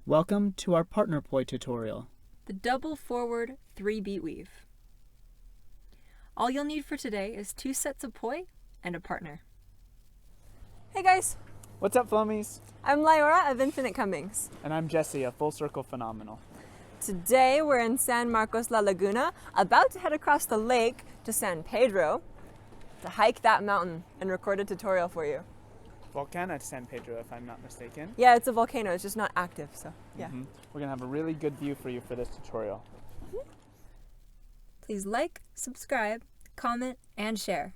Welcome to our partner poi tutorial. The double forward 3-beat weave. All you'll need for today is 2 sets of poi and a partner. Hey guys, What's up, Flummies? I'm Liora of Infinite Cummings. And I'm Jesse, a full circle phenomenal. Today we're in San Marcos La Laguna, about to head across the lake to San Pedro to hike that mountain and record a tutorial for you. Volcano San Pedro, if I'm not mistaken. Yeah, it's a volcano, it's just not active, so yeah. We're gonna have a really good view for you for this tutorial. Please like, subscribe, comment, and share.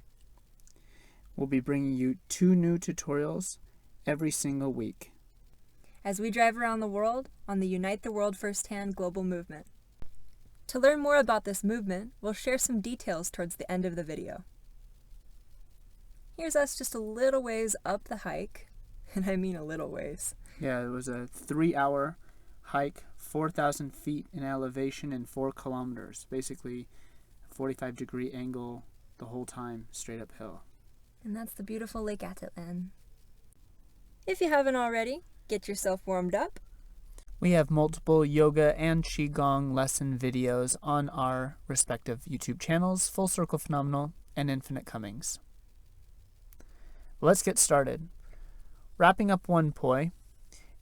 We'll be bringing you 2 new tutorials every single week. As we drive around the world on the Unite the World Firsthand global movement. To learn more about this movement, we'll share some details towards the end of the video. Here's us just a little ways up the hike, and I mean a little ways. Yeah, it was a 3-hour hike, 4,000 feet in elevation and 4 kilometers. Basically, a 45-degree angle the whole time, straight uphill. And that's the beautiful Lake Atitlan. If you haven't already, get yourself warmed up. We have multiple yoga and qigong lesson videos on our respective YouTube channels, Full Circle Phenomenal and Infinite Cummings. Let's get started. Wrapping up one poi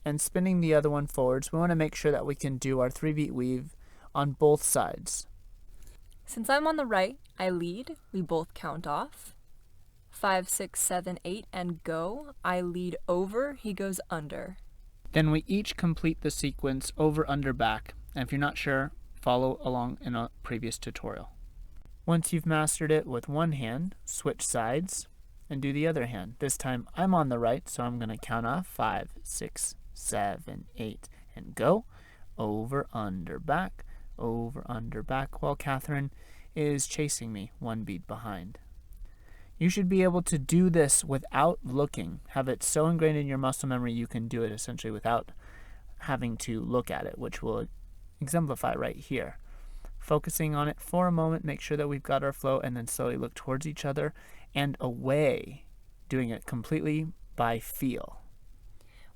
and spinning the other one forwards, we want to make sure that we can do our 3-beat weave on both sides. Since I'm on the right, I lead, we both count off. 5, 6, 7, 8, and go. I lead over, he goes under. Then we each complete the sequence over, under, back. And if you're not sure, follow along in a previous tutorial. Once you've mastered it with one hand, switch sides and do the other hand. This time I'm on the right, so I'm going to count off 5, 6, 7, 8, and go. Over, under, back, while Catherine is chasing me 1 beat behind. You should be able to do this without looking. Have it so ingrained in your muscle memory you can do it essentially without having to look at it, which we'll exemplify right here. Focusing on it for a moment, make sure that we've got our flow, and then slowly look towards each other and away, doing it completely by feel.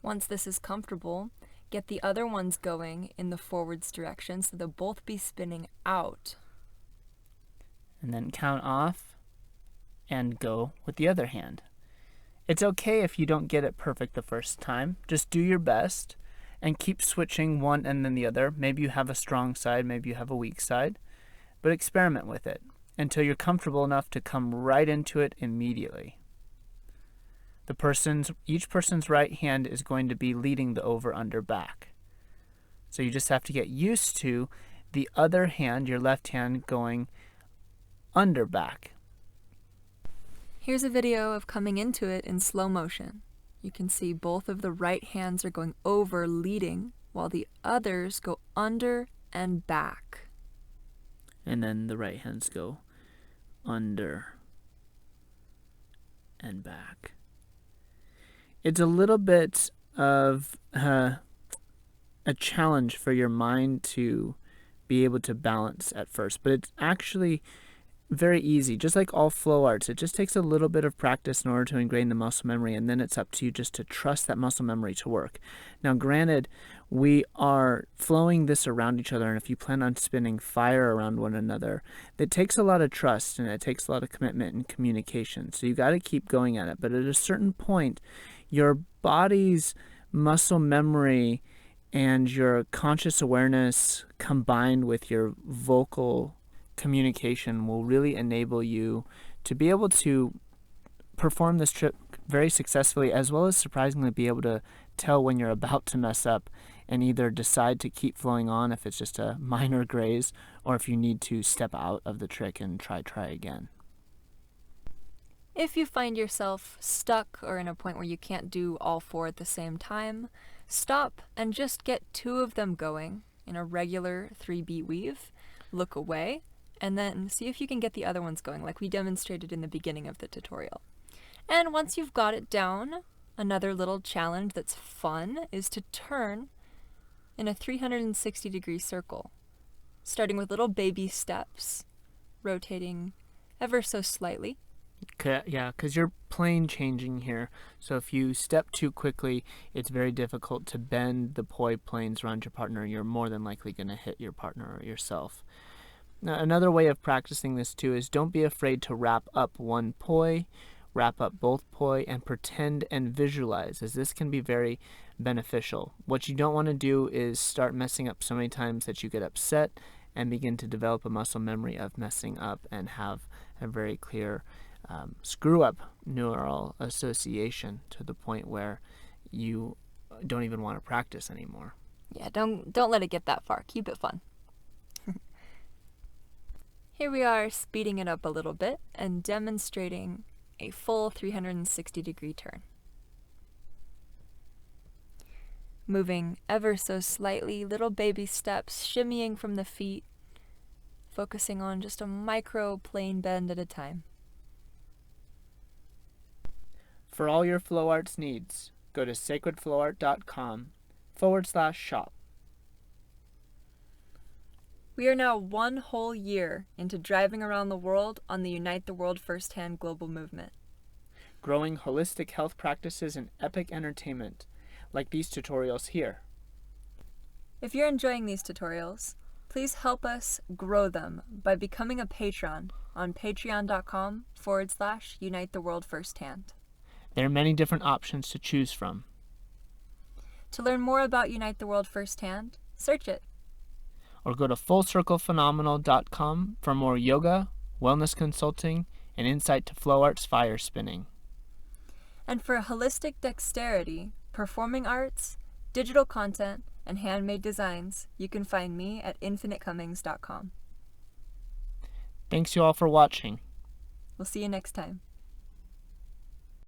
Once this is comfortable, get the other ones going in the forwards direction so they'll both be spinning out. And then count off and go with the other hand. It's okay if you don't get it perfect the first time. Just do your best and keep switching one and then the other. Maybe you have a strong side, maybe you have a weak side, but experiment with it until you're comfortable enough to come right into it immediately. Each person's right hand is going to be leading the over, under, back. So you just have to get used to the other hand, your left hand, going under, back. Here's a video of coming into it in slow motion. You can see both of the right hands are going over, leading, while the others go under and back. And then the right hands go under and back. It's a little bit of a challenge for your mind to be able to balance at first, but it's actually very easy. Just like all flow arts, it just takes a little bit of practice in order to ingrain the muscle memory, and then it's up to you just to trust that muscle memory to work. Now granted, we are flowing this around each other, and if you plan on spinning fire around one another, it takes a lot of trust and it takes a lot of commitment and communication. So you got to keep going at it, but at a certain point, your body's muscle memory and your conscious awareness combined with your vocal communication will really enable you to be able to perform this trick very successfully, as well as surprisingly be able to tell when you're about to mess up and either decide to keep flowing on if it's just a minor graze, or if you need to step out of the trick and try again. If you find yourself stuck or in a point where you can't do all 4 at the same time, stop and just get 2 of them going in a regular 3-beat weave. Look away, and then see if you can get the other ones going like we demonstrated in the beginning of the tutorial. And once you've got it down, another little challenge that's fun is to turn in a 360-degree circle, starting with little baby steps, rotating ever so slightly. Yeah, because you're plane changing here. So if you step too quickly, it's very difficult to bend the poi planes around your partner. You're more than likely going to hit your partner or yourself. Now, another way of practicing this too is don't be afraid to wrap up one poi, wrap up both poi, and pretend and visualize, as this can be very beneficial. What you don't want to do is start messing up so many times that you get upset and begin to develop a muscle memory of messing up and have a very clear screw-up neural association to the point where you don't even want to practice anymore. Yeah, don't let it get that far. Keep it fun. Here we are speeding it up a little bit and demonstrating a full 360-degree turn. Moving ever so slightly, little baby steps, shimmying from the feet, focusing on just a micro plane bend at a time. For all your flow arts needs, go to sacredflowart.com/shop. We are now 1 whole year into driving around the world on the Unite the World Firsthand global movement. Growing holistic health practices and epic entertainment, like these tutorials here. If you're enjoying these tutorials, please help us grow them by becoming a patron on patreon.com/Unite the World Firsthand. There are many different options to choose from. To learn more about Unite the World Firsthand, search it. Or go to fullcirclephenomenal.com for more yoga, wellness consulting, and insight to flow arts fire spinning. And for holistic dexterity, performing arts, digital content, and handmade designs, you can find me at infinitecummings.com. Thanks you all for watching. We'll see you next time.